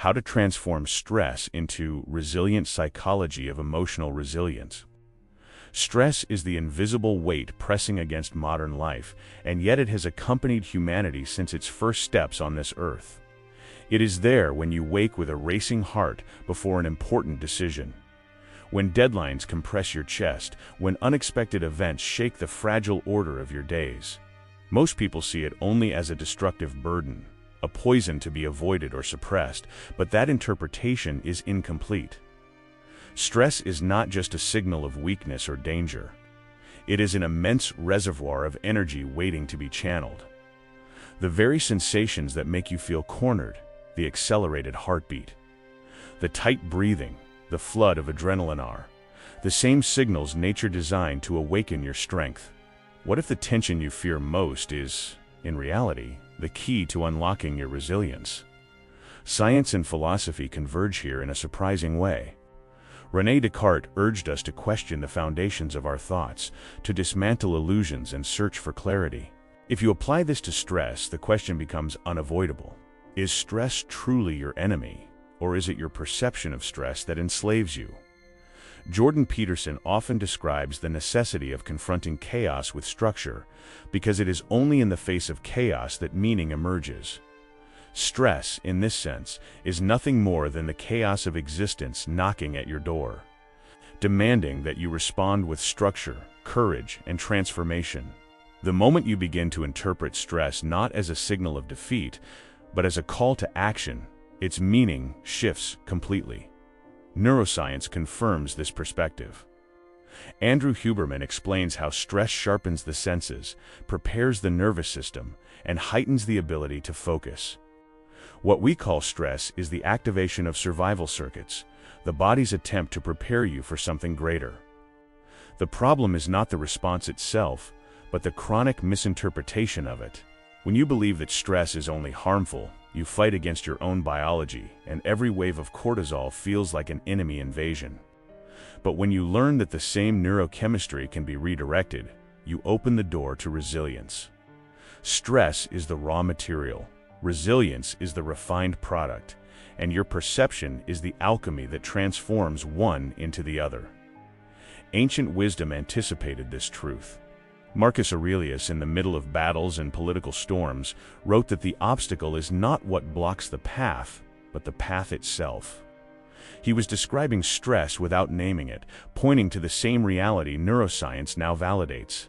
how to transform stress into resilient psychology of emotional resilience. Stress is the invisible weight pressing against modern life, and yet it has accompanied humanity since its first steps on this earth. It is there when you wake with a racing heart before an important decision. When deadlines compress your chest, when unexpected events shake the fragile order of your days. Most people see it only as a destructive burden, a poison to be avoided or suppressed, but that interpretation is incomplete. Stress is not just a signal of weakness or danger. It is an immense reservoir of energy waiting to be channeled. The very sensations that make you feel cornered, the accelerated heartbeat, the tight breathing, the flood of adrenaline are the same signals nature designed to awaken your strength. What if the tension you fear most is, in reality, the key to unlocking your resilience? Science and philosophy converge here in a surprising way. René Descartes urged us to question the foundations of our thoughts, to dismantle illusions and search for clarity. If you apply this to stress, the question becomes unavoidable. Is stress truly your enemy, or is it your perception of stress that enslaves you? Jordan Peterson often describes the necessity of confronting chaos with structure, because it is only in the face of chaos that meaning emerges. Stress, in this sense, is nothing more than the chaos of existence knocking at your door, demanding that you respond with structure, courage, and transformation. The moment you begin to interpret stress not as a signal of defeat, but as a call to action, its meaning shifts completely. Neuroscience confirms this perspective. Andrew Huberman explains how stress sharpens the senses, prepares the nervous system, and heightens the ability to focus. What we call stress is the activation of survival circuits, the body's attempt to prepare you for something greater. The problem is not the response itself, but the chronic misinterpretation of it. When you believe that stress is only harmful, you fight against your own biology, and every wave of cortisol feels like an enemy invasion. But when you learn that the same neurochemistry can be redirected, you open the door to resilience. Stress is the raw material. Resilience is the refined product, and your perception is the alchemy that transforms one into the other. Ancient wisdom anticipated this truth. Marcus Aurelius, in the middle of battles and political storms, wrote that the obstacle is not what blocks the path, but the path itself. He was describing stress without naming it, pointing to the same reality neuroscience now validates.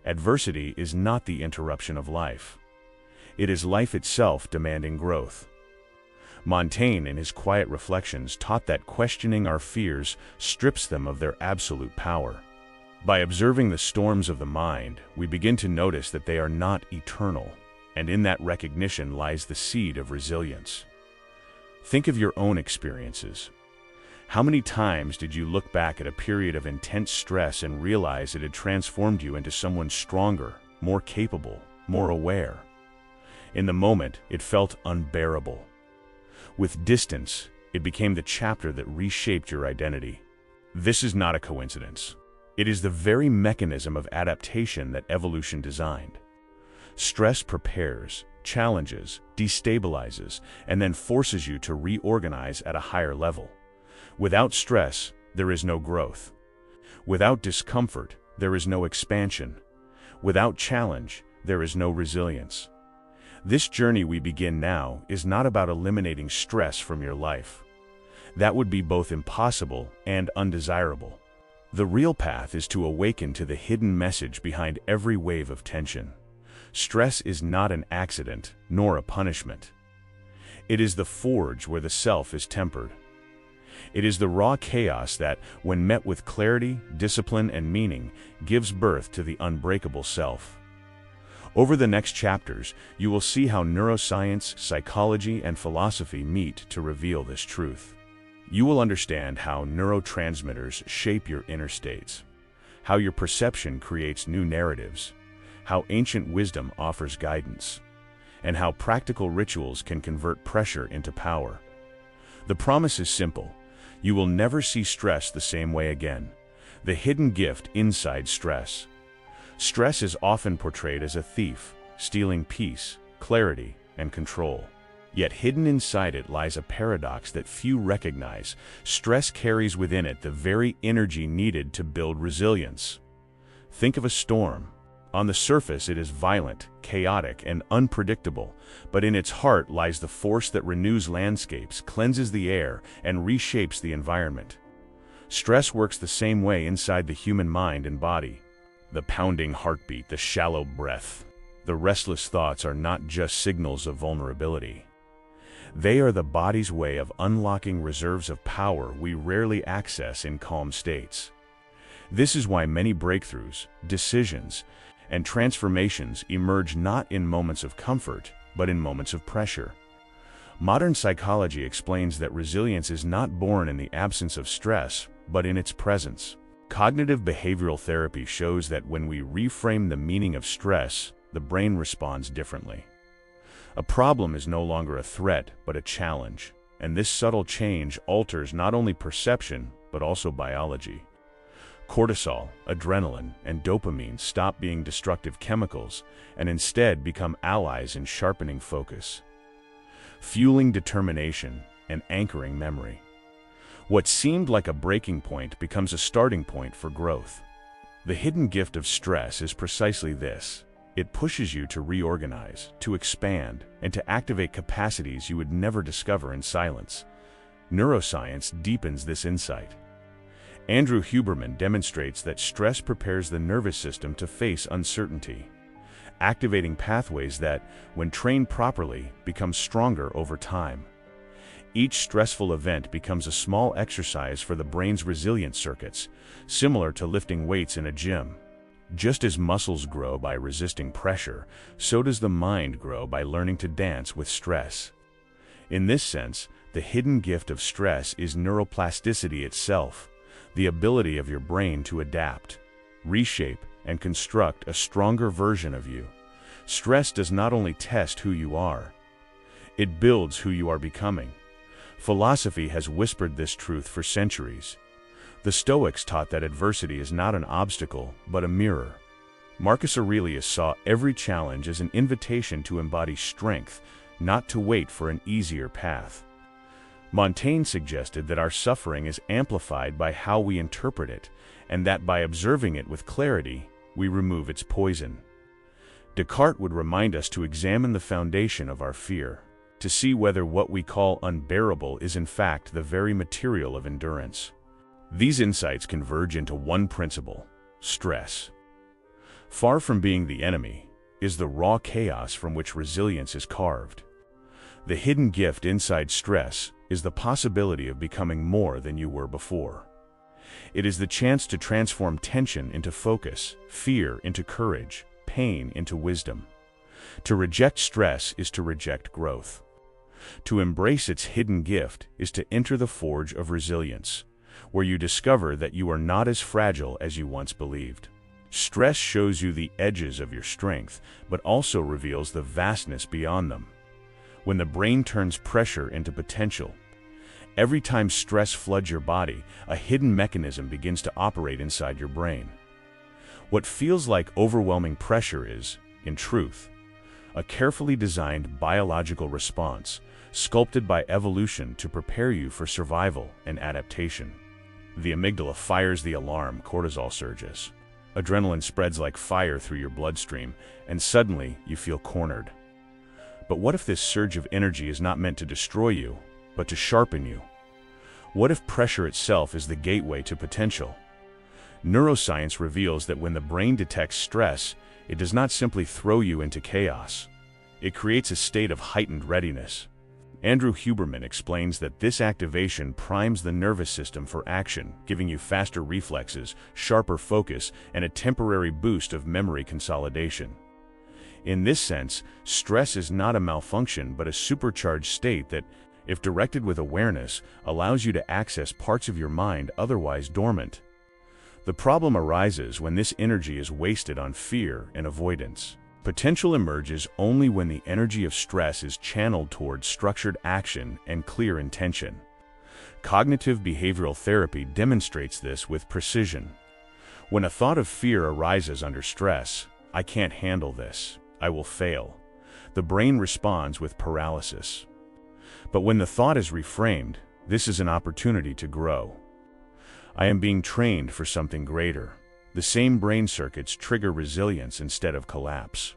Adversity is not the interruption of life. It is life itself demanding growth. Montaigne, in his quiet reflections, taught that questioning our fears strips them of their absolute power. By observing the storms of the mind, we begin to notice that they are not eternal, and in that recognition lies the seed of resilience. Think of your own experiences. How many times did you look back at a period of intense stress and realize it had transformed you into someone stronger, more capable, more aware? In the moment, it felt unbearable. With distance, it became the chapter that reshaped your identity. This is not a coincidence. It is the very mechanism of adaptation that evolution designed. Stress prepares, challenges, destabilizes, and then forces you to reorganize at a higher level. Without stress, there is no growth. Without discomfort, there is no expansion. Without challenge, there is no resilience. This journey we begin now is not about eliminating stress from your life. That would be both impossible and undesirable. The real path is to awaken to the hidden message behind every wave of tension. Stress is not an accident, nor a punishment. It is the forge where the self is tempered. It is the raw chaos that, when met with clarity, discipline, and meaning, gives birth to the unbreakable self. Over the next chapters, you will see how neuroscience, psychology, and philosophy meet to reveal this truth. You will understand how neurotransmitters shape your inner states, how your perception creates new narratives, how ancient wisdom offers guidance, and how practical rituals can convert pressure into power. The promise is simple. You will never see stress the same way again. The hidden gift inside stress. Stress is often portrayed as a thief, stealing peace, clarity, and control. Yet hidden inside it lies a paradox that few recognize. Stress carries within it the very energy needed to build resilience. Think of a storm. On the surface, it is violent, chaotic, and unpredictable, but in its heart lies the force that renews landscapes, cleanses the air, and reshapes the environment. Stress works the same way inside the human mind and body. The pounding heartbeat, the shallow breath, the restless thoughts are not just signals of vulnerability. They are the body's way of unlocking reserves of power we rarely access in calm states. This is why many breakthroughs, decisions, and transformations emerge not in moments of comfort, but in moments of pressure. Modern psychology explains that resilience is not born in the absence of stress, but in its presence. Cognitive behavioral therapy shows that when we reframe the meaning of stress, the brain responds differently. A problem is no longer a threat, but a challenge, and this subtle change alters not only perception, but also biology. Cortisol, adrenaline, and dopamine stop being destructive chemicals and instead become allies in sharpening focus, fueling determination, and anchoring memory. What seemed like a breaking point becomes a starting point for growth. The hidden gift of stress is precisely this. It pushes you to reorganize, to expand, and to activate capacities you would never discover in silence. Neuroscience deepens this insight. Andrew Huberman demonstrates that stress prepares the nervous system to face uncertainty, activating pathways that, when trained properly, become stronger over time. Each stressful event becomes a small exercise for the brain's resilience circuits, similar to lifting weights in a gym. Just as muscles grow by resisting pressure, so does the mind grow by learning to dance with stress. In this sense, the hidden gift of stress is neuroplasticity itself, the ability of your brain to adapt, reshape, and construct a stronger version of you. Stress does not only test who you are, it builds who you are becoming. Philosophy has whispered this truth for centuries. The Stoics taught that adversity is not an obstacle, but a mirror. Marcus Aurelius saw every challenge as an invitation to embody strength, not to wait for an easier path. Montaigne suggested that our suffering is amplified by how we interpret it, and that by observing it with clarity, we remove its poison. Descartes would remind us to examine the foundation of our fear, to see whether what we call unbearable is in fact the very material of endurance. These insights converge into one principle: stress. Far from being the enemy, is the raw chaos from which resilience is carved. The hidden gift inside stress is the possibility of becoming more than you were before. It is the chance to transform tension into focus, fear into courage, pain into wisdom. To reject stress is to reject growth. To embrace its hidden gift is to enter the forge of resilience, where you discover that you are not as fragile as you once believed. Stress shows you the edges of your strength, but also reveals the vastness beyond them. When the brain turns pressure into potential, every time stress floods your body, a hidden mechanism begins to operate inside your brain. What feels like overwhelming pressure is, in truth, a carefully designed biological response, sculpted by evolution to prepare you for survival and adaptation. The amygdala fires the alarm, cortisol surges. Adrenaline spreads like fire through your bloodstream, and suddenly you feel cornered. But what if this surge of energy is not meant to destroy you, but to sharpen you? What if pressure itself is the gateway to potential? Neuroscience reveals that when the brain detects stress, it does not simply throw you into chaos. It creates a state of heightened readiness. Andrew Huberman explains that this activation primes the nervous system for action, giving you faster reflexes, sharper focus, and a temporary boost of memory consolidation. In this sense, stress is not a malfunction but a supercharged state that, if directed with awareness, allows you to access parts of your mind otherwise dormant. The problem arises when this energy is wasted on fear and avoidance. Potential emerges only when the energy of stress is channeled towards structured action and clear intention. Cognitive behavioral therapy demonstrates this with precision. When a thought of fear arises under stress, "I can't handle this, I will fail," the brain responds with paralysis. But when the thought is reframed, this is an opportunity to grow. I am being trained for something greater. The same brain circuits trigger resilience instead of collapse.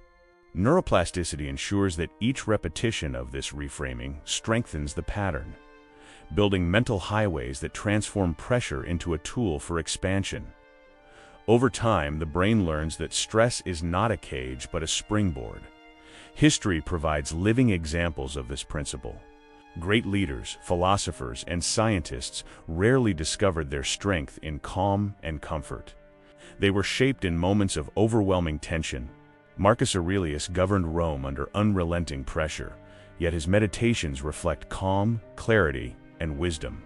Neuroplasticity ensures that each repetition of this reframing strengthens the pattern, building mental highways that transform pressure into a tool for expansion. Over time, the brain learns that stress is not a cage but a springboard. History provides living examples of this principle. Great leaders, philosophers, and scientists rarely discovered their strength in calm and comfort. They were shaped in moments of overwhelming tension. Marcus Aurelius governed Rome under unrelenting pressure, yet his meditations reflect calm, clarity, and wisdom.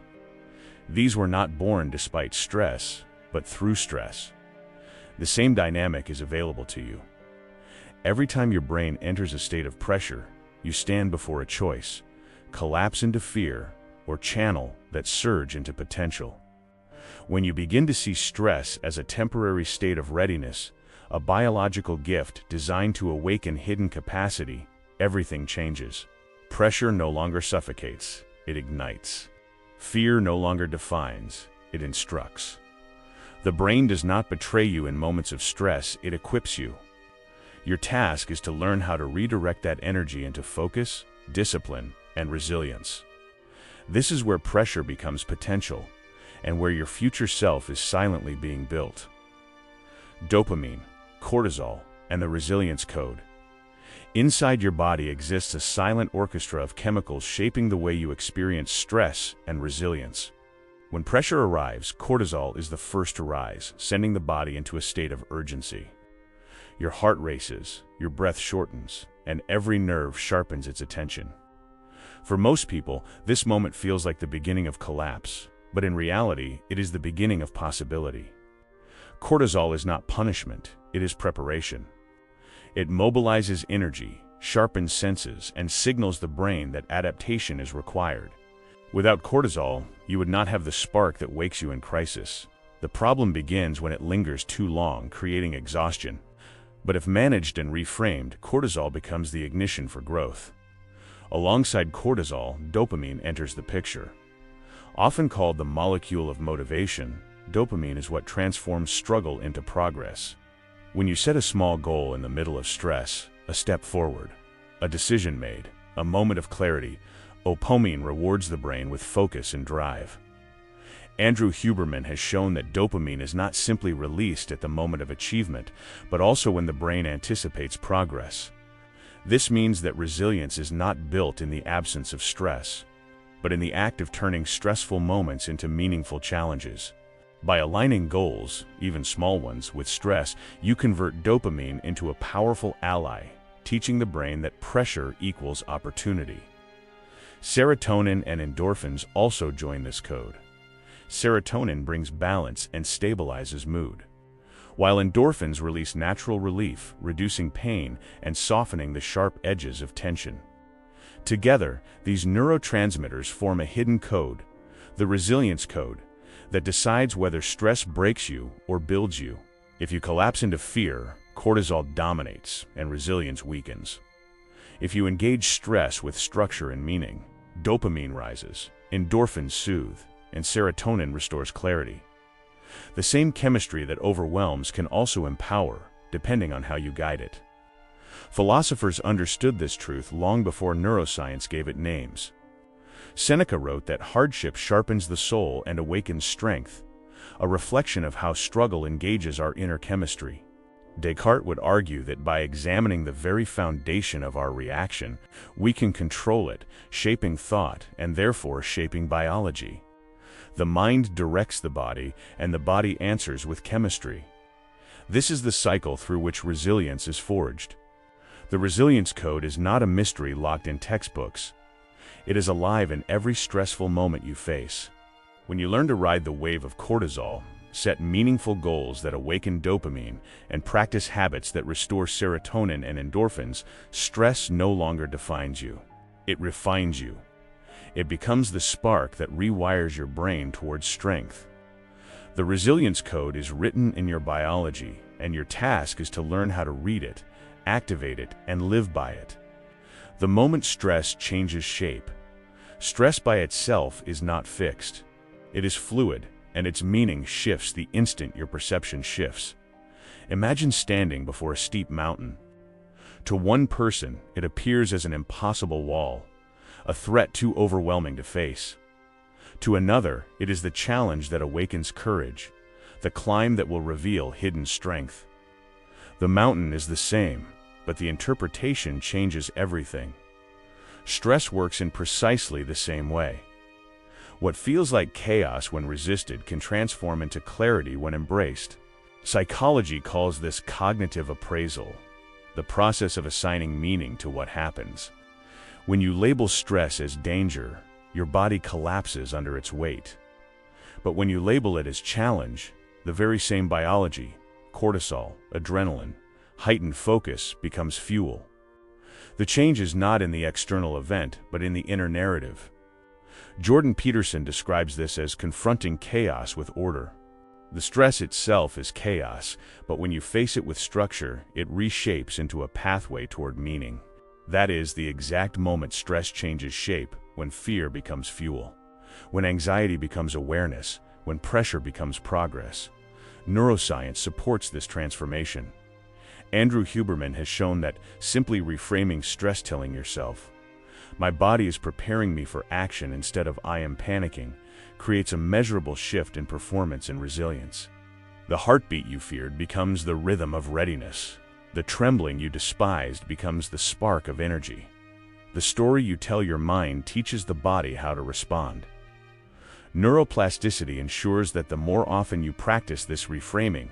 These were not born despite stress, but through stress. The same dynamic is available to you. Every time your brain enters a state of pressure, you stand before a choice: collapse into fear or channel that surge into potential. When you begin to see stress as a temporary state of readiness, a biological gift designed to awaken hidden capacity, everything changes. Pressure no longer suffocates, it ignites. Fear no longer defines, it instructs. The brain does not betray you in moments of stress, it equips you. Your task is to learn how to redirect that energy into focus, discipline, and resilience. This is where pressure becomes potential, and where your future self is silently being built. Dopamine, cortisol, and the resilience code. Inside your body exists a silent orchestra of chemicals shaping the way you experience stress and resilience. When pressure arrives, cortisol is the first to rise, sending the body into a state of urgency. Your heart races, your breath shortens, and every nerve sharpens its attention. For most people, this moment feels like the beginning of collapse, but in reality, it is the beginning of possibility. Cortisol is not punishment, it is preparation. It mobilizes energy, sharpens senses, and signals the brain that adaptation is required. Without cortisol, you would not have the spark that wakes you in crisis. The problem begins when it lingers too long, creating exhaustion. But if managed and reframed, cortisol becomes the ignition for growth. Alongside cortisol, dopamine enters the picture. Often called the molecule of motivation, dopamine is what transforms struggle into progress. When you set a small goal in the middle of stress, a step forward, a decision made, a moment of clarity, dopamine rewards the brain with focus and drive. Andrew Huberman has shown that dopamine is not simply released at the moment of achievement, but also when the brain anticipates progress. This means that resilience is not built in the absence of stress, but in the act of turning stressful moments into meaningful challenges. By aligning goals, even small ones, with stress, you convert dopamine into a powerful ally, teaching the brain that pressure equals opportunity. Serotonin and endorphins also join this code. Serotonin brings balance and stabilizes mood, while endorphins release natural relief, reducing pain and softening the sharp edges of tension. Together, these neurotransmitters form a hidden code, the resilience code, that decides whether stress breaks you or builds you. If you collapse into fear, cortisol dominates and resilience weakens. If you engage stress with structure and meaning, dopamine rises, endorphins soothe, and serotonin restores clarity. The same chemistry that overwhelms can also empower, depending on how you guide it. Philosophers understood this truth long before neuroscience gave it names. Seneca wrote that hardship sharpens the soul and awakens strength, a reflection of how struggle engages our inner chemistry. Descartes would argue that by examining the very foundation of our reaction, we can control it, shaping thought and therefore shaping biology. The mind directs the body, and the body answers with chemistry. This is the cycle through which resilience is forged. The resilience code is not a mystery locked in textbooks. It is alive in every stressful moment you face. When you learn to ride the wave of cortisol, set meaningful goals that awaken dopamine, and practice habits that restore serotonin and endorphins, stress no longer defines you. It refines you. It becomes the spark that rewires your brain towards strength. The resilience code is written in your biology, and your task is to learn how to read it, activate it, and live by it. The moment stress changes shape, Stress by itself is not fixed. It is fluid, and its meaning shifts the instant your perception shifts. Imagine standing before a steep mountain. To one person, it appears as an impossible wall, a threat too overwhelming to face. To another, it is the challenge that awakens courage, the climb that will reveal hidden strength. The mountain is the same, but the interpretation changes everything. Stress works in precisely the same way. What feels like chaos when resisted can transform into clarity when embraced. Psychology calls this cognitive appraisal, the process of assigning meaning to what happens. When you label stress as danger, your body collapses under its weight. But when you label it as challenge, the very same biology, cortisol, adrenaline, heightened focus becomes fuel. The change is not in the external event, but in the inner narrative. Jordan Peterson describes this as confronting chaos with order. The stress itself is chaos, but when you face it with structure, it reshapes into a pathway toward meaning. That is the exact moment stress changes shape, when fear becomes fuel, when anxiety becomes awareness, when pressure becomes progress. Neuroscience supports this transformation. Andrew Huberman has shown that simply reframing stress, telling yourself, "My body is preparing me for action instead of I am panicking," creates a measurable shift in performance and resilience. The heartbeat you feared becomes the rhythm of readiness. The trembling you despised becomes the spark of energy. The story you tell your mind teaches the body how to respond. Neuroplasticity ensures that the more often you practice this reframing,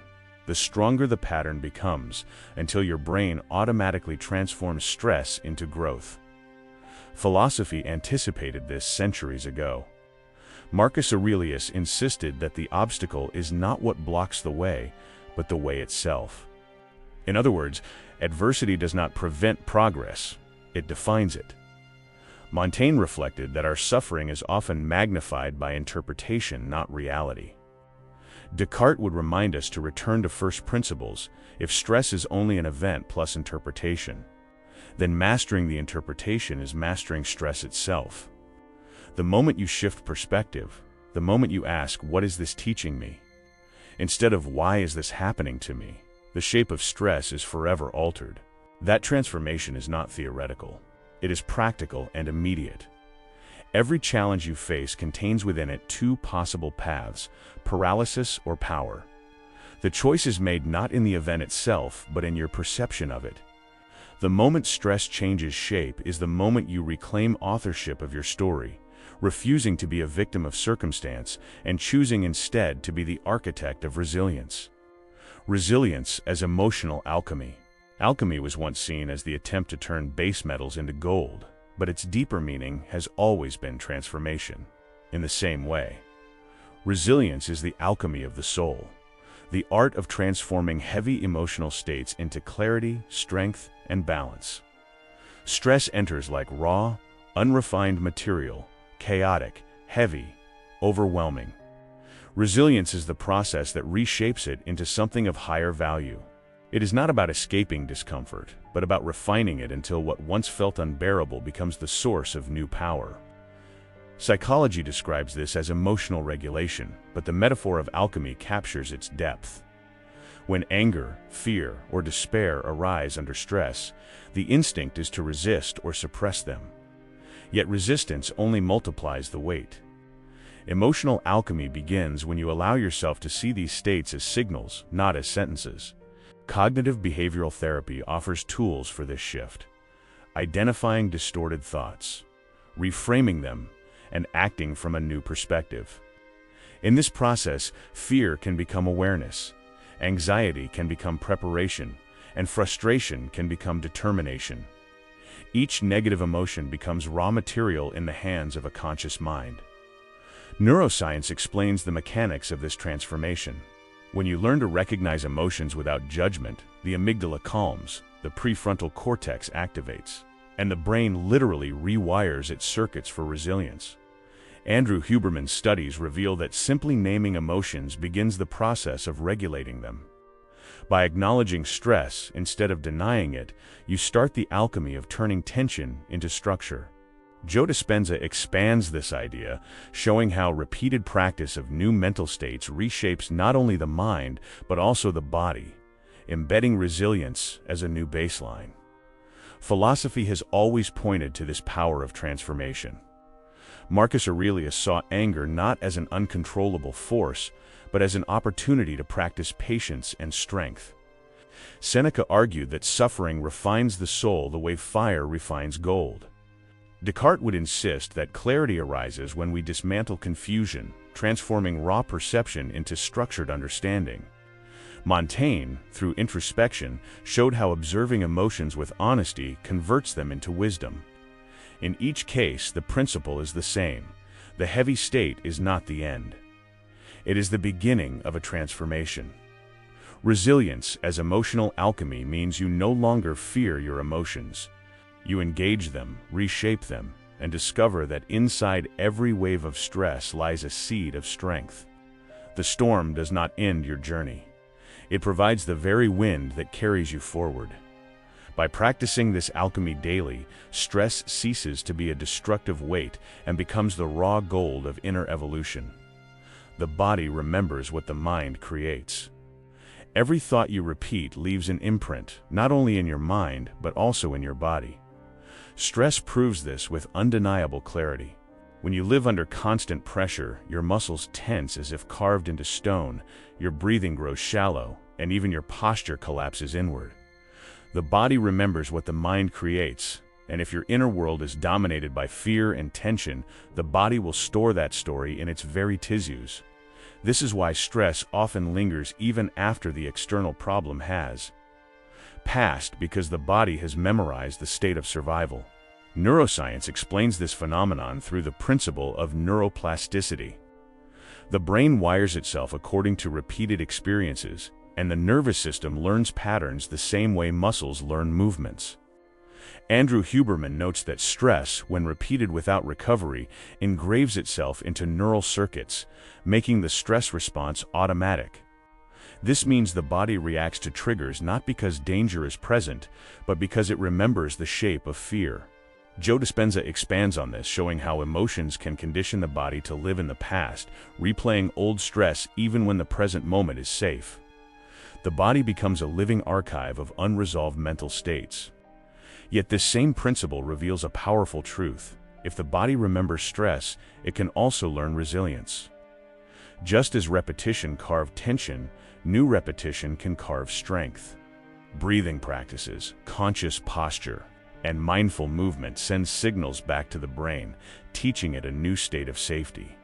the stronger the pattern becomes, until your brain automatically transforms stress into growth. Philosophy anticipated this centuries ago. Marcus Aurelius insisted that the obstacle is not what blocks the way, but the way itself. In other words, adversity does not prevent progress, it defines it. Montaigne reflected that our suffering is often magnified by interpretation, not reality. Descartes would remind us to return to first principles. If stress is only an event plus interpretation, then mastering the interpretation is mastering stress itself. The moment you shift perspective, the moment you ask, "What is this teaching me?" instead of "Why is this happening to me?" the shape of stress is forever altered. That transformation is not theoretical. It is practical and immediate. Every challenge you face contains within it two possible paths: paralysis or power. The choice is made not in the event itself, but in your perception of it. The moment stress changes shape is the moment you reclaim authorship of your story, refusing to be a victim of circumstance and choosing instead to be the architect of resilience. Resilience as emotional alchemy. Alchemy was once seen as the attempt to turn base metals into gold, but its deeper meaning has always been transformation. In the same way, resilience is the alchemy of the soul, the art of transforming heavy emotional states into clarity, strength, and balance. Stress enters like raw, unrefined material, chaotic, heavy, overwhelming. Resilience is the process that reshapes it into something of higher value. It is not about escaping discomfort, but about refining it until what once felt unbearable becomes the source of new power. Psychology describes this as emotional regulation, but the metaphor of alchemy captures its depth. When anger, fear, or despair arise under stress, the instinct is to resist or suppress them. Yet resistance only multiplies the weight. Emotional alchemy begins when you allow yourself to see these states as signals, not as sentences. Cognitive behavioral therapy offers tools for this shift: identifying distorted thoughts, reframing them, and acting from a new perspective. In this process, fear can become awareness, anxiety can become preparation, and frustration can become determination. Each negative emotion becomes raw material in the hands of a conscious mind. Neuroscience explains the mechanics of this transformation. When you learn to recognize emotions without judgment, the amygdala calms, the prefrontal cortex activates, and the brain literally rewires its circuits for resilience. Andrew Huberman's studies reveal that simply naming emotions begins the process of regulating them. By acknowledging stress instead of denying it, you start the alchemy of turning tension into structure. Joe Dispenza expands this idea, showing how repeated practice of new mental states reshapes not only the mind, but also the body, embedding resilience as a new baseline. Philosophy has always pointed to this power of transformation. Marcus Aurelius saw anger not as an uncontrollable force, but as an opportunity to practice patience and strength. Seneca argued that suffering refines the soul the way fire refines gold. Descartes would insist that clarity arises when we dismantle confusion, transforming raw perception into structured understanding. Montaigne, through introspection, showed how observing emotions with honesty converts them into wisdom. In each case, the principle is the same. The heavy state is not the end. It is the beginning of a transformation. Resilience as emotional alchemy means you no longer fear your emotions. You engage them, reshape them, and discover that inside every wave of stress lies a seed of strength. The storm does not end your journey. It provides the very wind that carries you forward. By practicing this alchemy daily, stress ceases to be a destructive weight and becomes the raw gold of inner evolution. The body remembers what the mind creates. Every thought you repeat leaves an imprint, not only in your mind, but also in your body. Stress proves this with undeniable clarity. When you live under constant pressure, your muscles tense as if carved into stone, your breathing grows shallow, and even your posture collapses inward. The body remembers what the mind creates, and if your inner world is dominated by fear and tension, the body will store that story in its very tissues. This is why stress often lingers even after the external problem has passed, because the body has memorized the state of survival. Neuroscience explains this phenomenon through the principle of neuroplasticity. The brain wires itself according to repeated experiences, and the nervous system learns patterns the same way muscles learn movements. Andrew Huberman notes that stress, when repeated without recovery, engraves itself into neural circuits, making the stress response automatic. This means the body reacts to triggers not because danger is present, but because it remembers the shape of fear. Joe Dispenza expands on this, showing how emotions can condition the body to live in the past, replaying old stress even when the present moment is safe. The body becomes a living archive of unresolved mental states. Yet this same principle reveals a powerful truth. If the body remembers stress, it can also learn resilience. Just as repetition carved tension, new repetition can carve strength. Breathing practices, conscious posture, and mindful movement send signals back to the brain, teaching it a new state of safety.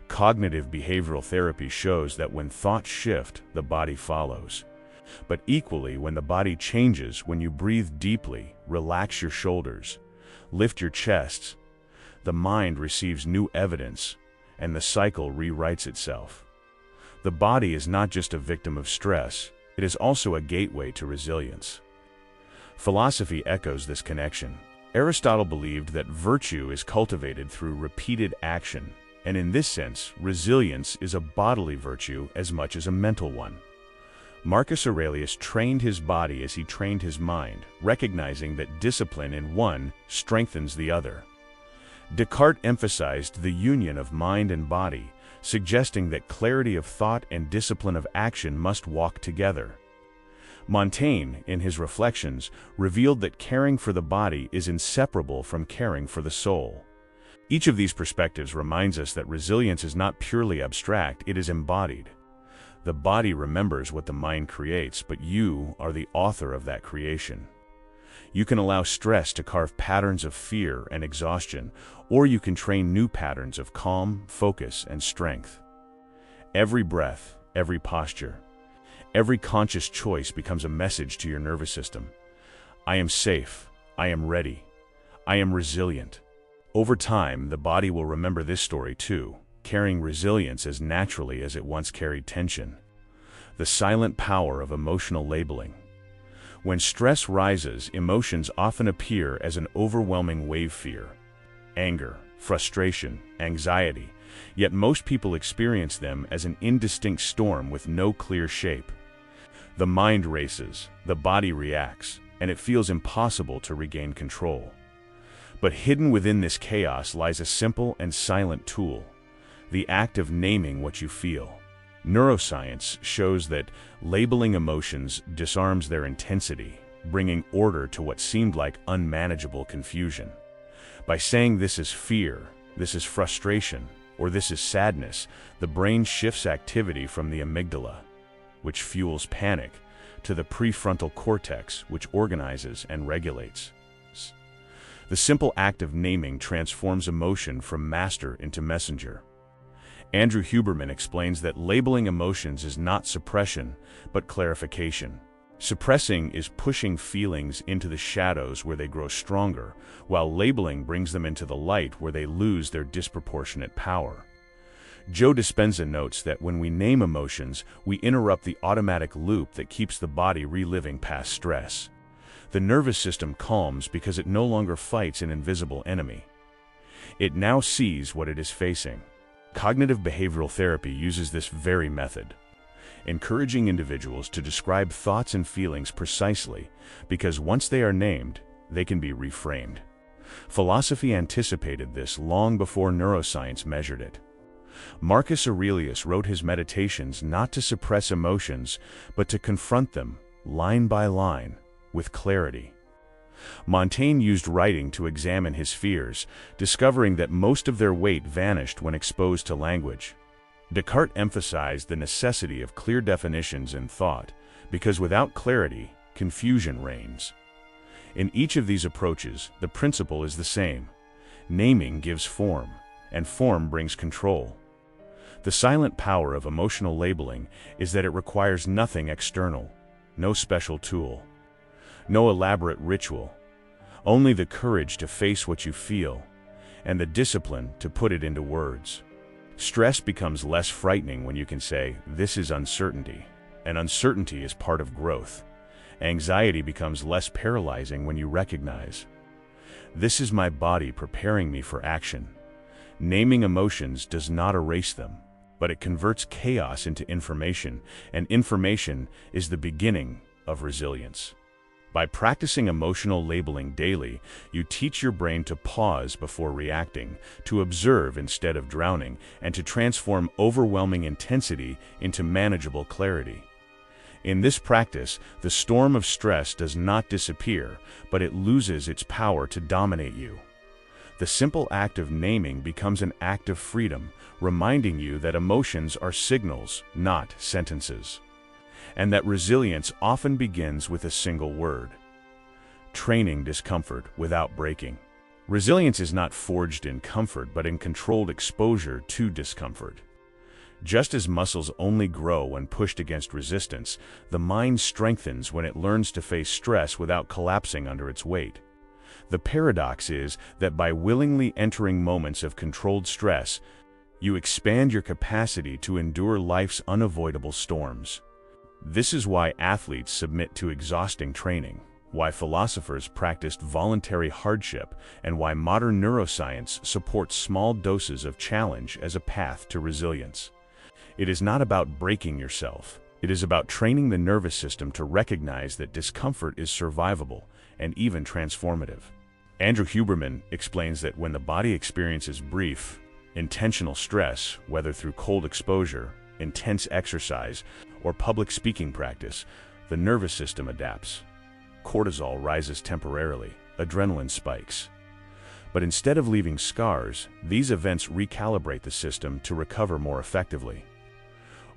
Cognitive behavioral therapy shows that when thoughts shift, the body follows. But equally, when the body changes, when you breathe deeply, relax your shoulders, lift your chests, the mind receives new evidence, and the cycle rewrites itself. The body is not just a victim of stress, it is also a gateway to resilience. Philosophy echoes this connection. Aristotle believed that virtue is cultivated through repeated action, and in this sense, resilience is a bodily virtue as much as a mental one. Marcus Aurelius trained his body as he trained his mind, recognizing that discipline in one strengthens the other. Descartes emphasized the union of mind and body, suggesting that clarity of thought and discipline of action must walk together. Montaigne, in his Reflections, revealed that caring for the body is inseparable from caring for the soul. Each of these perspectives reminds us that resilience is not purely abstract, it is embodied. The body remembers what the mind creates, but you are the author of that creation. You can allow stress to carve patterns of fear and exhaustion, or you can train new patterns of calm, focus, and strength. Every breath, every posture, every conscious choice becomes a message to your nervous system. I am safe. I am ready. I am resilient. Over time, the body will remember this story too, carrying resilience as naturally as it once carried tension. The silent power of emotional labeling. When stress rises, emotions often appear as an overwhelming wave: fear, anger, frustration, anxiety, yet most people experience them as an indistinct storm with no clear shape. The mind races, the body reacts, and it feels impossible to regain control. But hidden within this chaos lies a simple and silent tool: the act of naming what you feel. Neuroscience shows that labeling emotions disarms their intensity, bringing order to what seemed like unmanageable confusion. By saying this is fear, this is frustration, or this is sadness, the brain shifts activity from the amygdala, which fuels panic, to the prefrontal cortex, which organizes and regulates. The simple act of naming transforms emotion from master into messenger. Andrew Huberman explains that labeling emotions is not suppression, but clarification. Suppressing is pushing feelings into the shadows where they grow stronger, while labeling brings them into the light where they lose their disproportionate power. Joe Dispenza notes that when we name emotions, we interrupt the automatic loop that keeps the body reliving past stress. The nervous system calms because it no longer fights an invisible enemy. It now sees what it is facing. Cognitive behavioral therapy uses this very method, encouraging individuals to describe thoughts and feelings precisely, because once they are named, they can be reframed. Philosophy anticipated this long before neuroscience measured it. Marcus Aurelius wrote his Meditations not to suppress emotions, but to confront them, line by line, with clarity. Montaigne used writing to examine his fears, discovering that most of their weight vanished when exposed to language. Descartes emphasized the necessity of clear definitions in thought, because without clarity, confusion reigns. In each of these approaches, the principle is the same. Naming gives form, and form brings control. The silent power of emotional labeling is that it requires nothing external, no special tool, no elaborate ritual, only the courage to face what you feel, and the discipline to put it into words. Stress becomes less frightening when you can say, "This is uncertainty," and uncertainty is part of growth. Anxiety becomes less paralyzing when you recognize, "This is my body preparing me for action." Naming emotions does not erase them, but it converts chaos into information, and information is the beginning of resilience. By practicing emotional labeling daily, you teach your brain to pause before reacting, to observe instead of drowning, and to transform overwhelming intensity into manageable clarity. In this practice, the storm of stress does not disappear, but it loses its power to dominate you. The simple act of naming becomes an act of freedom, reminding you that emotions are signals, not sentences, and that resilience often begins with a single word: training discomfort without breaking. Resilience is not forged in comfort, but in controlled exposure to discomfort. Just as muscles only grow when pushed against resistance, the mind strengthens when it learns to face stress without collapsing under its weight. The paradox is that by willingly entering moments of controlled stress, you expand your capacity to endure life's unavoidable storms. This is why athletes submit to exhausting training, why philosophers practiced voluntary hardship, and why modern neuroscience supports small doses of challenge as a path to resilience. It is not about breaking yourself. It is about training the nervous system to recognize that discomfort is survivable and even transformative. Andrew Huberman explains that when the body experiences brief, intentional stress, whether through cold exposure, intense exercise, or public speaking practice, the nervous system adapts. Cortisol rises temporarily, adrenaline spikes. But instead of leaving scars, these events recalibrate the system to recover more effectively.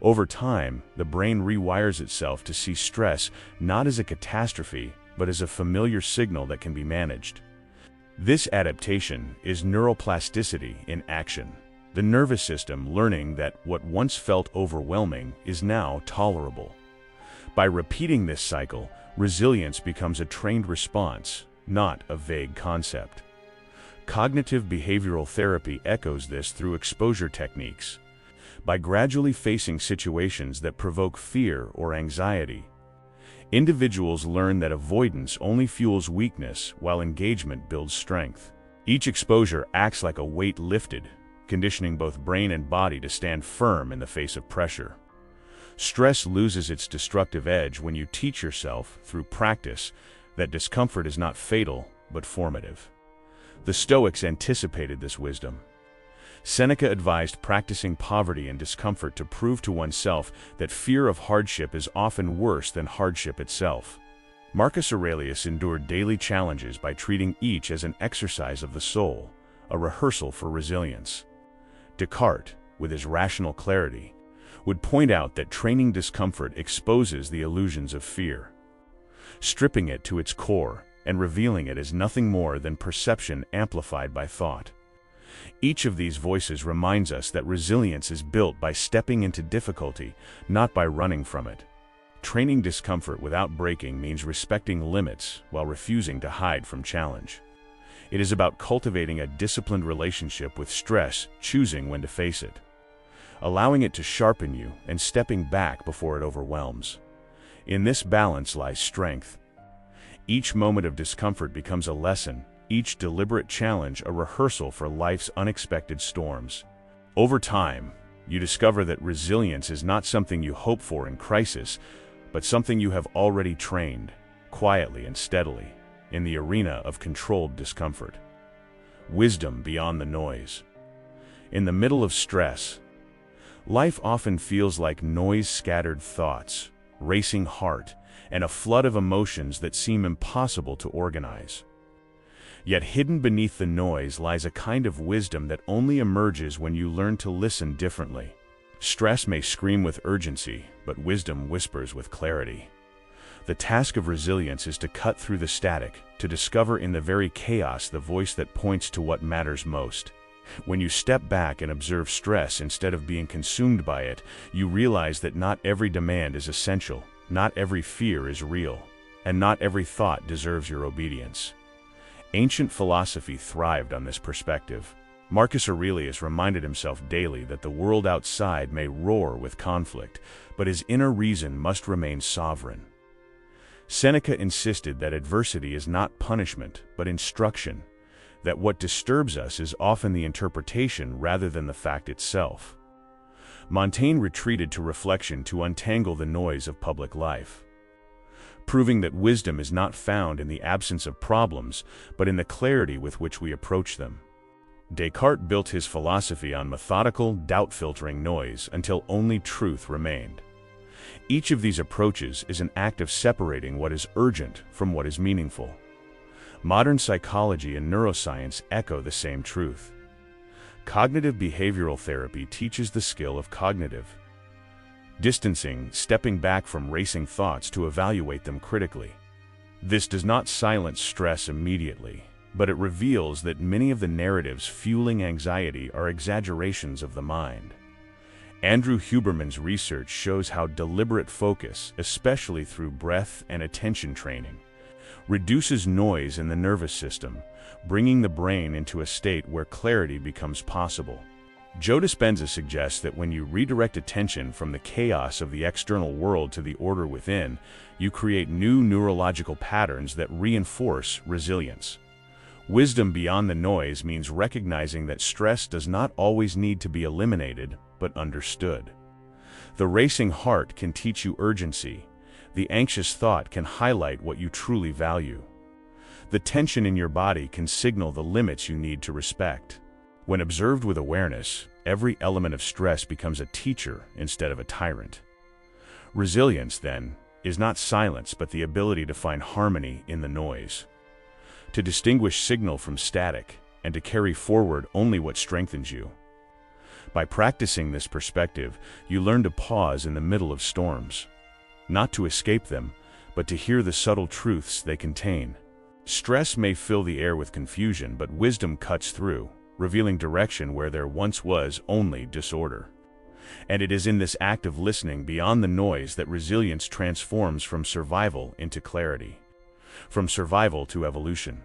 Over time, the brain rewires itself to see stress not as a catastrophe, but as a familiar signal that can be managed. This adaptation is neuroplasticity in action. The nervous system learning that what once felt overwhelming is now tolerable. By repeating this cycle, resilience becomes a trained response, not a vague concept. Cognitive behavioral therapy echoes this through exposure techniques. By gradually facing situations that provoke fear or anxiety, individuals learn that avoidance only fuels weakness while engagement builds strength. Each exposure acts like a weight lifted, conditioning both brain and body to stand firm in the face of pressure. Stress loses its destructive edge when you teach yourself, through practice, that discomfort is not fatal, but formative. The Stoics anticipated this wisdom. Seneca advised practicing poverty and discomfort to prove to oneself that fear of hardship is often worse than hardship itself. Marcus Aurelius endured daily challenges by treating each as an exercise of the soul, a rehearsal for resilience. Descartes, with his rational clarity, would point out that training discomfort exposes the illusions of fear, stripping it to its core and revealing it as nothing more than perception amplified by thought. Each of these voices reminds us that resilience is built by stepping into difficulty, not by running from it. Training discomfort without breaking means respecting limits while refusing to hide from challenge. It is about cultivating a disciplined relationship with stress, choosing when to face it, allowing it to sharpen you, and stepping back before it overwhelms. In this balance lies strength. Each moment of discomfort becomes a lesson, each deliberate challenge a rehearsal for life's unexpected storms. Over time, you discover that resilience is not something you hope for in crisis, but something you have already trained, quietly and steadily, in the arena of controlled discomfort. Wisdom beyond the noise. In the middle of stress, life often feels like noise-scattered thoughts, racing heart, and a flood of emotions that seem impossible to organize. Yet hidden beneath the noise lies a kind of wisdom that only emerges when you learn to listen differently. Stress may scream with urgency, but wisdom whispers with clarity. The task of resilience is to cut through the static, to discover in the very chaos the voice that points to what matters most. When you step back and observe stress instead of being consumed by it, you realize that not every demand is essential, not every fear is real, and not every thought deserves your obedience. Ancient philosophy thrived on this perspective. Marcus Aurelius reminded himself daily that the world outside may roar with conflict, but his inner reason must remain sovereign. Seneca insisted that adversity is not punishment, but instruction, that what disturbs us is often the interpretation rather than the fact itself. Montaigne retreated to reflection to untangle the noise of public life, proving that wisdom is not found in the absence of problems, but in the clarity with which we approach them. Descartes built his philosophy on methodical, doubt-filtering noise until only truth remained. Each of these approaches is an act of separating what is urgent from what is meaningful. Modern psychology and neuroscience echo the same truth. Cognitive behavioral therapy teaches the skill of cognitive distancing, stepping back from racing thoughts to evaluate them critically. This does not silence stress immediately, but it reveals that many of the narratives fueling anxiety are exaggerations of the mind. Andrew Huberman's research shows how deliberate focus, especially through breath and attention training, reduces noise in the nervous system, bringing the brain into a state where clarity becomes possible. Joe Dispenza suggests that when you redirect attention from the chaos of the external world to the order within, you create new neurological patterns that reinforce resilience. Wisdom beyond the noise means recognizing that stress does not always need to be eliminated, but understood. The racing heart can teach you urgency. The anxious thought can highlight what you truly value. The tension in your body can signal the limits you need to respect. When observed with awareness, every element of stress becomes a teacher instead of a tyrant. Resilience, then, is not silence but the ability to find harmony in the noise, to distinguish signal from static, and to carry forward only what strengthens you. By practicing this perspective, you learn to pause in the middle of storms, not to escape them, but to hear the subtle truths they contain. Stress may fill the air with confusion, but wisdom cuts through, revealing direction where there once was only disorder. And it is in this act of listening beyond the noise that resilience transforms from survival into clarity, from survival to evolution.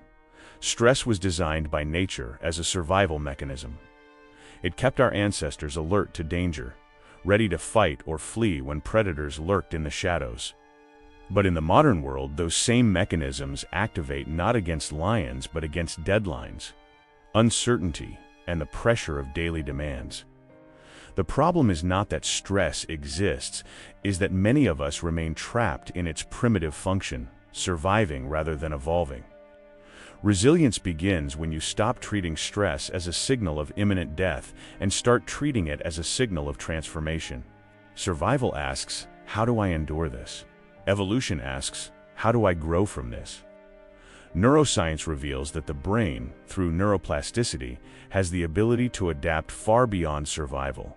Stress was designed by nature as a survival mechanism. It kept our ancestors alert to danger, ready to fight or flee when predators lurked in the shadows. But in the modern world, those same mechanisms activate not against lions but against deadlines, uncertainty, and the pressure of daily demands. The problem is not that stress exists, is that many of us remain trapped in its primitive function, surviving rather than evolving. Resilience begins when you stop treating stress as a signal of imminent death and start treating it as a signal of transformation. Survival asks, how do I endure this? Evolution asks, how do I grow from this? Neuroscience reveals that the brain, through neuroplasticity, has the ability to adapt far beyond survival.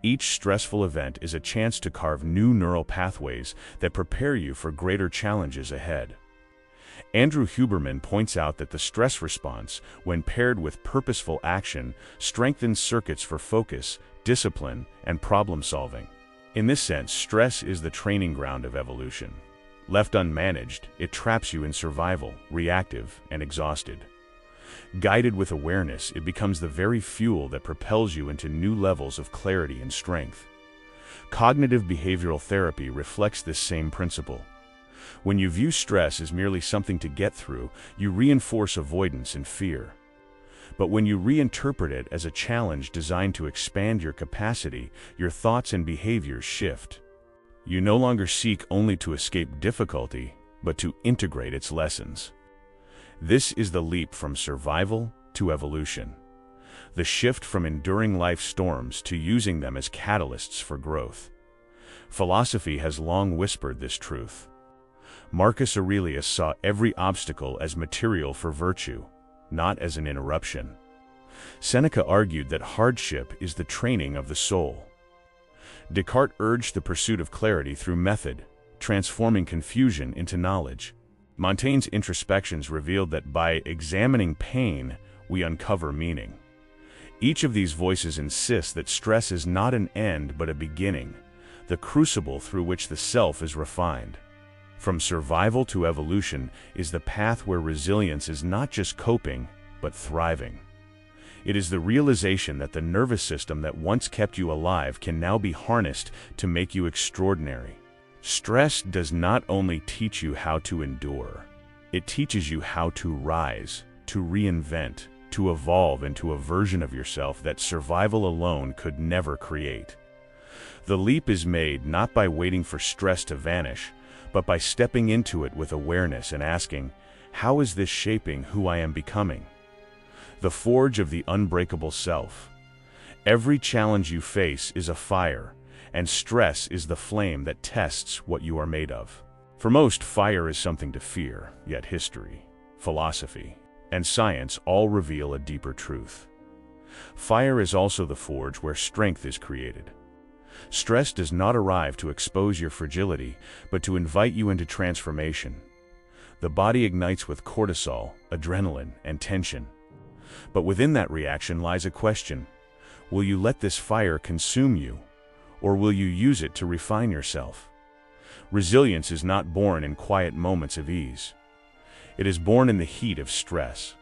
Each stressful event is a chance to carve new neural pathways that prepare you for greater challenges ahead. Andrew Huberman points out that the stress response, when paired with purposeful action, strengthens circuits for focus, discipline, and problem-solving. In this sense, stress is the training ground of evolution. Left unmanaged, it traps you in survival, reactive, and exhausted. Guided with awareness, it becomes the very fuel that propels you into new levels of clarity and strength. Cognitive behavioral therapy reflects this same principle. When you view stress as merely something to get through, you reinforce avoidance and fear. But when you reinterpret it as a challenge designed to expand your capacity, your thoughts and behaviors shift. You no longer seek only to escape difficulty, but to integrate its lessons. This is the leap from survival to evolution. The shift from enduring life's storms to using them as catalysts for growth. Philosophy has long whispered this truth. Marcus Aurelius saw every obstacle as material for virtue, not as an interruption. Seneca argued that hardship is the training of the soul. Descartes urged the pursuit of clarity through method, transforming confusion into knowledge. Montaigne's introspections revealed that by examining pain, we uncover meaning. Each of these voices insists that stress is not an end but a beginning, the crucible through which the self is refined. From survival to evolution is the path where resilience is not just coping, but thriving. It is the realization that the nervous system that once kept you alive can now be harnessed to make you extraordinary. Stress does not only teach you how to endure, it teaches you how to rise, to reinvent, to evolve into a version of yourself that survival alone could never create. The leap is made not by waiting for stress to vanish, but by stepping into it with awareness and asking, how is this shaping who I am becoming? The forge of the unbreakable self. Every challenge you face is a fire, and stress is the flame that tests what you are made of. For most, fire is something to fear, yet history, philosophy, and science all reveal a deeper truth. Fire is also the forge where strength is created. Stress does not arrive to expose your fragility, but to invite you into transformation. The body ignites with cortisol, adrenaline, and tension. But within that reaction lies a question. Will you let this fire consume you, or will you use it to refine yourself? Resilience is not born in quiet moments of ease. It is born in the heat of stress.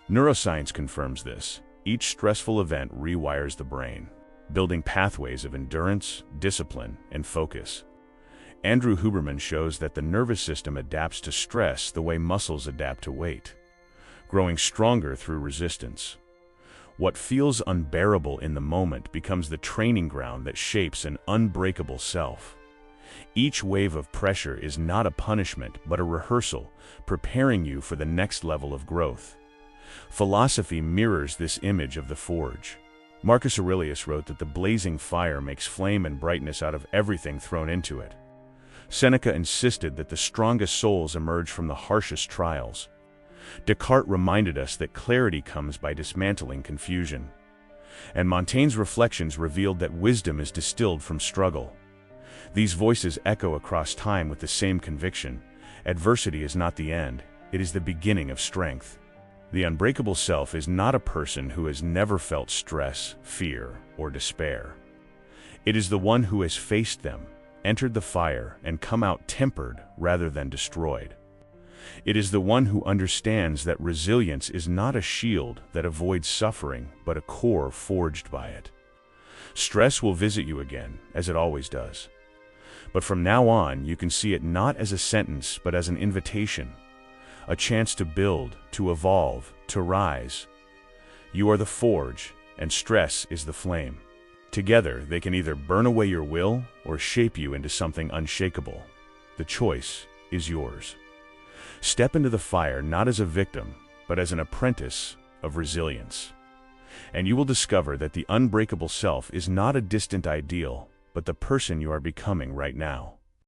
Neuroscience confirms this. Each stressful event rewires the brain, building pathways of endurance, discipline, and focus. Andrew Huberman shows that the nervous system adapts to stress the way muscles adapt to weight, growing stronger through resistance. What feels unbearable in the moment becomes the training ground that shapes an unbreakable self. Each wave of pressure is not a punishment but a rehearsal, preparing you for the next level of growth. Philosophy mirrors this image of the forge. Marcus Aurelius wrote that the blazing fire makes flame and brightness out of everything thrown into it. Seneca insisted that the strongest souls emerge from the harshest trials. Descartes reminded us that clarity comes by dismantling confusion. And Montaigne's reflections revealed that wisdom is distilled from struggle. These voices echo across time with the same conviction. Adversity is not the end, it is the beginning of strength. The unbreakable self is not a person who has never felt stress, fear, or despair. It is the one who has faced them, entered the fire, and come out tempered rather than destroyed. It is the one who understands that resilience is not a shield that avoids suffering, but a core forged by it. Stress will visit you again, as it always does. But from now on, you can see it not as a sentence, but as an invitation. A chance to build, to evolve, to rise. You are the forge, and stress is the flame. Together, they can either burn away your will or shape you into something unshakable. The choice is yours. Step into the fire not as a victim, but as an apprentice of resilience. And you will discover that the unbreakable self is not a distant ideal, but the person you are becoming right now.